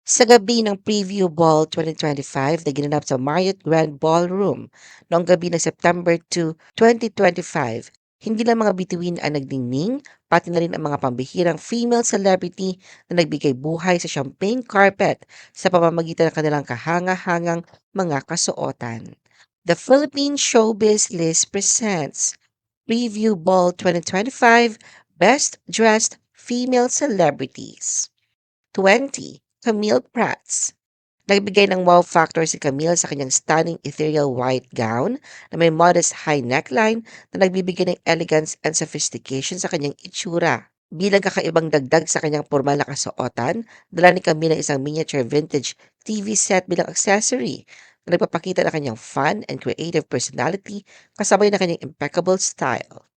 Sa gabi ng Preview Ball 2025 na ginanap sa Marriott Grand Ballroom noong gabi ng September 2, 2025, hindi lang mga bituin ang nagdingning, pati na rin ang mga pambihirang female celebrity na nagbigay buhay sa champagne carpet sa pamamagitan ng kanilang kahanga-hangang mga kasuotan. The Philippine Showbiz List presents Preview Ball 2025 Best Dressed Female Celebrities. 20. Camille Prats. Nagbigay ng wow factor si Camille sa kanyang stunning ethereal white gown na may modest high neckline na nagbibigay ng elegance and sophistication sa kanyang itsura. Bilang kakaibang dagdag sa kanyang formal na kasuotan, dala ni Camille ang isang miniature vintage TV set bilang accessory na nagpapakita ng kanyang fun and creative personality kasabay ng kanyang impeccable style.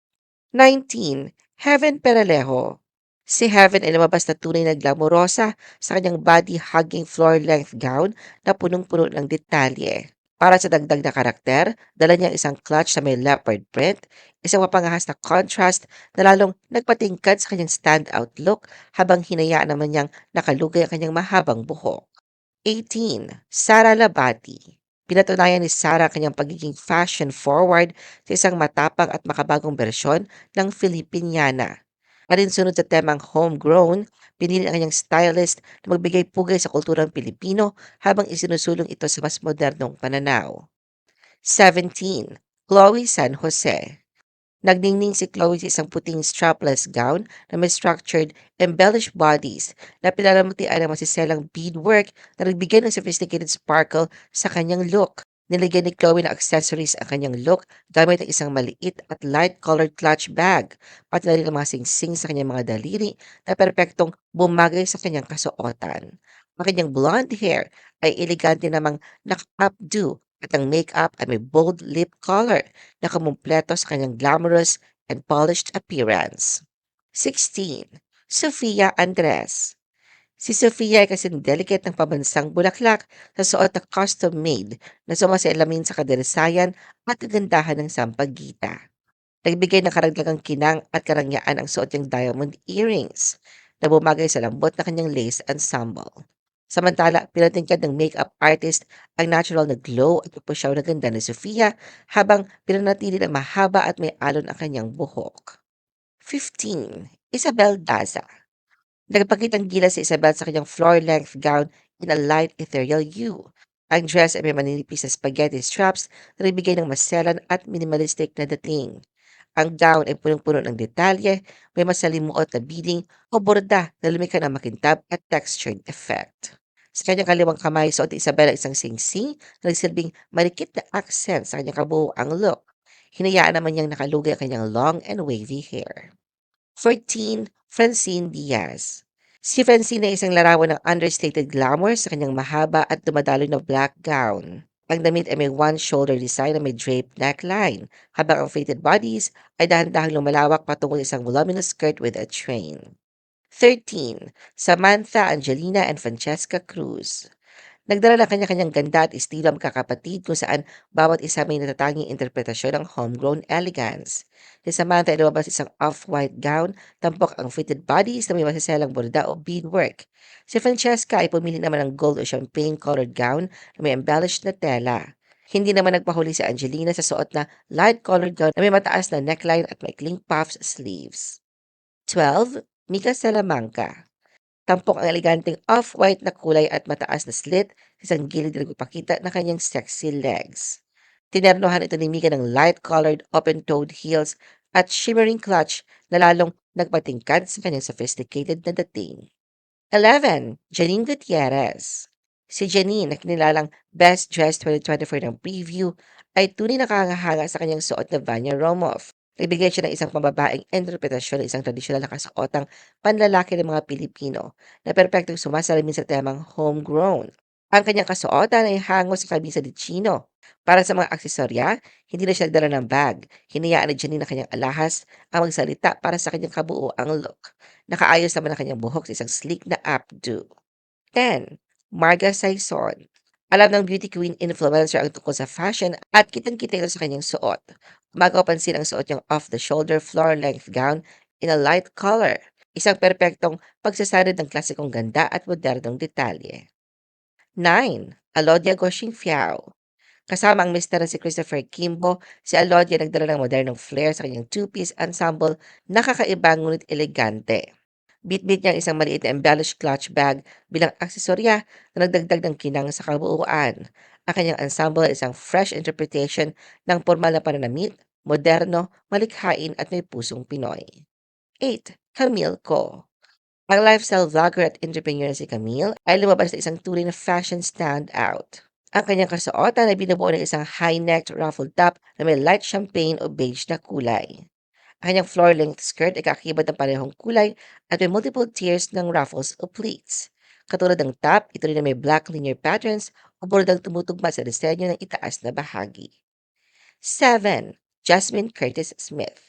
19. Heaven Peralejo. Si Heaven ay lumabas na tunay na glamorosa sa kanyang body-hugging floor-length gown na punong-puno ng detalye. Para sa dagdag na karakter, dala niya ang isang clutch sa may leopard print, isang mapangahas na contrast na lalong nagpatingkad sa kanyang standout look habang hinayaan naman niyang nakalugay ang kanyang mahabang buhok. 18. Sara Labati. Pinatunayan ni Sara ang kanyang pagiging fashion-forward sa isang matapang at makabagong bersyon ng Filipiniana. Alinsunod sa temang homegrown, pinili ang kanyang stylist na magbigay pugay sa kulturang Pilipino habang isinusulong ito sa mas modernong pananaw. 17. Chloe San Jose. Nagningning si Chloe sa isang puting strapless gown na may structured, embellished bodies na pinalamutian ng masiselang beadwork na nagbigay ng sophisticated sparkle sa kanyang look. Nilagyan ni Chloe ng accessories ang kanyang look gamit ang isang maliit at light-colored clutch bag, pati na rin ang mga singsing sa kanyang mga daliri na perpektong bumagay sa kanyang kasuotan. Ang kanyang blonde hair ay elegante namang naka-updo at ang makeup ay may bold lip color na kumumpleto sa kanyang glamorous and polished appearance. 16. Sofia Andres. Si Sofia ay kasing delicate ng pambansang bulaklak sa suot na custom-made na sumasalamin sa kadalasayan at kagandahan ng sampaggita. Nagbigay ng karagdagang kinang at karangyaan ang suot niyang diamond earrings na bumagay sa lambot na kanyang lace ensemble. Samantala, pinatingkad ng makeup artist ang natural na glow at pagpasyaw na ganda ni Sofia habang pinanatili na mahaba at may alon ang kanyang buhok. 15. Isabel Daza. Nagpakitang gilas si Isabel sa kanyang floor-length gown in a light ethereal hue. Ang dress ay may maninipis na spaghetti straps na nagbigay ng maselan at minimalistic na dating. Ang gown ay punong-puno ng detalye, may masalimuot na beading o borda na lumikha ng makintab at textured effect. Sa kanyang kaliwang kamay, suot ni Isabel ang isang singsing na nagsilbing marikit na accent sa kanyang kabuoang look. Hinayaan naman niyang nakalugay ang kanyang long and wavy hair. 14. Francine Diaz. Si Francine ay isang larawan ng understated glamour sa kanyang mahaba at dumadaloy na black gown. Ang damit ay may one-shoulder design na may draped neckline, habang ang fitted bodies ay dahan-dahang lumalawak patungo sa isang voluminous skirt with a train. 13. Samantha, Angelina, and Francesca Cruz. Nagdala ng kanya-kanyang ganda at estilo ang magkakapatid kung saan bawat isa may natatanging interpretasyon ng homegrown elegance. Si Samantha ay lumabas isang off-white gown, tampok ang fitted bodies na may masiselang borda o beadwork. Si Francesca ay pumili naman ng gold o champagne-colored gown na may embellished na tela. Hindi naman nagpahuli si Angelina sa suot na light-colored gown na may mataas na neckline at maikling puffs sleeves. 12. Mika Salamanca. Tampok ang eleganteng off-white na kulay at mataas na slit sa isang gilid na nagpapakita ng kanyang sexy legs. Tinernohan ito ni Mika ng light-colored open-toed heels at shimmering clutch na lalong nagpatingkad sa kanyang sophisticated na dating. 11. Janine Gutierrez. Si Janine, na kinilalang Best Dressed 2024 ng preview, ay tunay na kangahanga sa kanyang suot na Vanya Romoff. Nagbigay siya ng isang pambabaeng interpretasyon ng isang tradisyonal na kasuotang panlalaki ng mga Pilipino na perpektong sumasalamin sa temang homegrown. Ang kanyang kasuotan ay hango sa kamisa de chino. Para sa mga aksesorya, hindi na siya nagdala ng bag. Hinayaan ni Janine na kanyang alahas ang magsalita para sa kanyang kabuuang look. Nakaayos naman ang kanyang buhok sa isang sleek na updo. 10. Marga Saison. Alam ng beauty queen influencer ang tungkol sa fashion at kitang-kita ito sa kanyang suot. Umagaw pansin ang suot niyang off-the-shoulder floor-length gown in a light color. Isang perpektong pagsasanid ng klasikong ganda at modernong detalye. 9. Alodia Goshing Fiao. Kasama ang mister na si Christopher Kimbo, si Alodia nagdala ng modernong flair sa kanyang two-piece ensemble na kakaiba ngunit elegante. Bitbit niya ang isang maliit na embellished clutch bag bilang aksesorya na nagdagdag ng kinang sa kabuuan. Ang kanyang ensemble ay isang fresh interpretation ng formal na pananamit, moderno, malikhain at may pusong Pinoy. 8. Camille Co. Ang lifestyle vlogger at entrepreneur na si Camille ay lumabas na isang tunay na fashion standout. Ang kanyang kasuotan ay binubuo ng isang high-necked ruffled top na may light champagne o beige na kulay. Ang kanyang floor-length skirt ay kakibad ng parehong kulay at may multiple tiers ng ruffles o pleats. Katulad ng top, ito rin ay may black linear patterns o bordang tumutugma sa disenyo ng itaas na bahagi. 7. Jasmine Curtis Smith.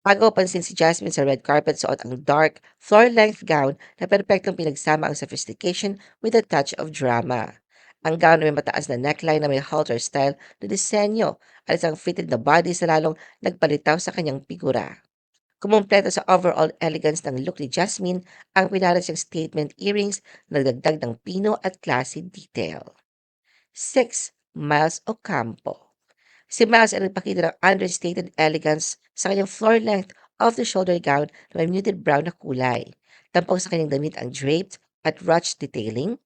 Agaw pansin si Jasmine sa red carpet, suot ang dark, floor-length gown na perpektong pinagsama ang sophistication with a touch of drama. Ang gown ay may mataas na neckline na may halter style na disenyo at isang fitted na body sa lalong nagpalitaw sa kanyang figura. Kumumpleto sa overall elegance ng look ni Jasmine ang pinaras niyang statement earrings na nagdagdag ng pino at classy detail. 6. Miles Ocampo. Si Miles ay nagpakita ng understated elegance sa kanyang floor-length off-the-shoulder gown na may muted brown na kulay. Tampok sa kanyang damit ang draped at ruched detailing,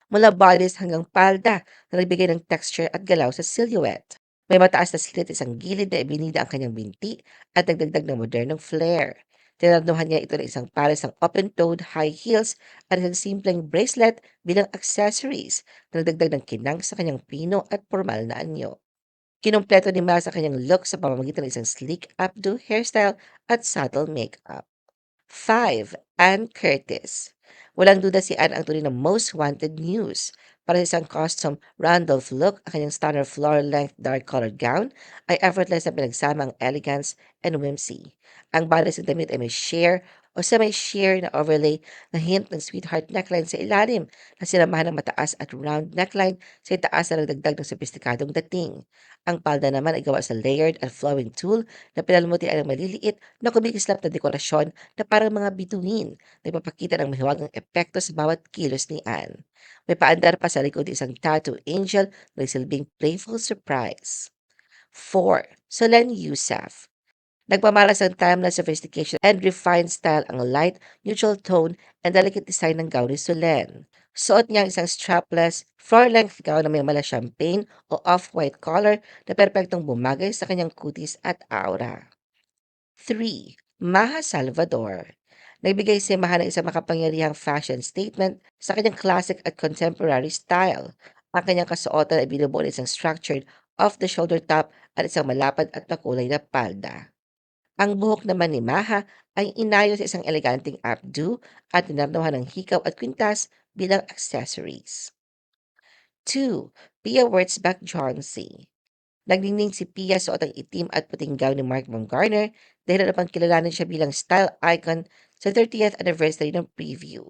mula bodice hanggang palda na nagbigay ng texture at galaw sa silhouette. May mataas na slit isang gilid na ibinida ang kanyang binti at nagdagdag ng modernong flair. Tinarnuhan niya ito ng isang pares ng open-toed high heels at isang simpleng bracelet bilang accessories na nagdagdag ng kinang sa kanyang pino at formal na anyo. Kinumpleto ni Miles ang kanyang look sa pamamagitan ng isang sleek updo hairstyle at subtle makeup. 5. Ann Curtis. Walang duda si Ann ang tunay na most wanted news. Para sa isang custom Randolph look, ang kanyang stunner floor-length dark-colored gown ay effortless na pinagsama ang elegance and whimsy. Ang bodice ng damit ay may sheer o semi-sheer na overlay na hint ng sweetheart neckline sa ilalim na sinamahan ng mataas at round neckline sa itaas na nagdagdag ng sopistikadong dating. Ang palda naman ay gawa sa layered at flowing tulle na pinalmutian ng maliliit na kumikislap na dekorasyon na parang mga bituin na ipapakita ng mahiwagang epekto sa bawat kilos ni Anne. May paandar pa sa likod isang tattoo angel na silbing playful surprise. 4. Solen Yusuf. Nagmamalas ng timeless sophistication and refined style ang light, neutral tone and delicate design ng gown ni Solen. Suot niya ang isang strapless, floor-length gown na may mala champagne o off-white collar na perpektong bumagay sa kanyang kutis at aura. 3. Maha Salvador. Nagbigay si Maha ng isang makapangyarihang fashion statement sa kanyang classic at contemporary style. Ang kanyang kasuotan ay binubuo ng isang structured off-the-shoulder top at isang malapad at makulay na palda. Ang buhok naman ni Maha ay inayo sa isang eleganteng updo at tinarnuhan ng hikaw at kwintas bilang accessories. 2. Pia Wurtzbach Johnsy. Nagdingning si Pia suot ang itim at puting gown ni Mark Baumgartner dahil napang kilalanin siya bilang style icon sa 30th anniversary ng preview.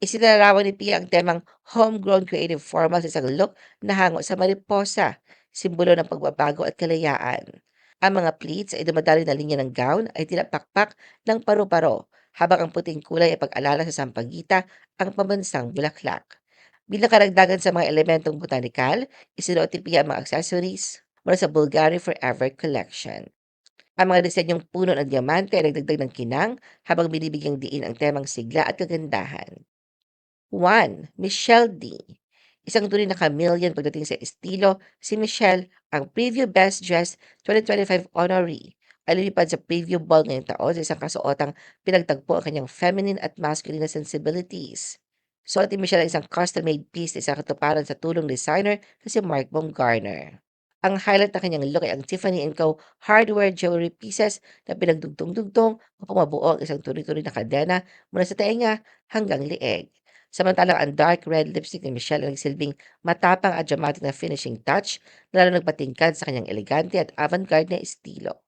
Isinarawan ni Pia ang temang homegrown creative formal sa isang look na hango sa mariposa, simbolo ng pagbabago at kalayaan. Ang mga pleats ay dumadaloy na linya ng gown ay tinapakpak ng paru-paro, habang ang puting kulay ay pag-alala sa sampagita ang pambansang bulaklak. Bilang karagdagan sa mga elementong botanikal, isinuot ni Pia ang mga accessories mula sa Bulgari Forever Collection. Ang mga disenyong puno ng diamante ay nagdagdag ng kinang habang binibigyang diin ang temang sigla at kagandahan. 1. Michelle D. Isang tunay na chameleon pagdating sa estilo, si Michelle, ang Preview Best Dressed 2025 honoree, ay lumipad sa preview ball ngayong taon sa isang kasuotang pinagtagpo ang kanyang feminine at masculine na sensibilities. Suot ni Michelle ang isang custom-made piece na isang katuparan sa tulong designer na si Mark Baumgartner. Ang highlight ng kanyang look ay ang Tiffany & Co. hardware jewelry pieces na pinagdugtong-dugtong upang mabuo ang isang tuloy-tuloy na kadena mula sa tenga hanggang leeg. Samantalang ang dark red lipstick ni Michelle ay nagsilbing matapang at dramatic na finishing touch na lalo nagpatingkad sa kanyang elegante at avant-garde na estilo.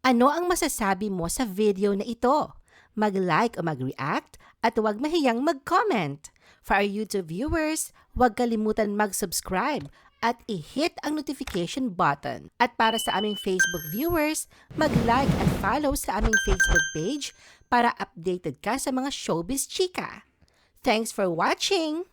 Ano ang masasabi mo sa video na ito? Mag-like o mag-react at huwag mahiyang mag-comment. For our YouTube viewers, huwag kalimutan mag-subscribe at i-hit ang notification button. At para sa aming Facebook viewers, mag-like at follow sa aming Facebook page para updated ka sa mga showbiz chika. Thanks for watching!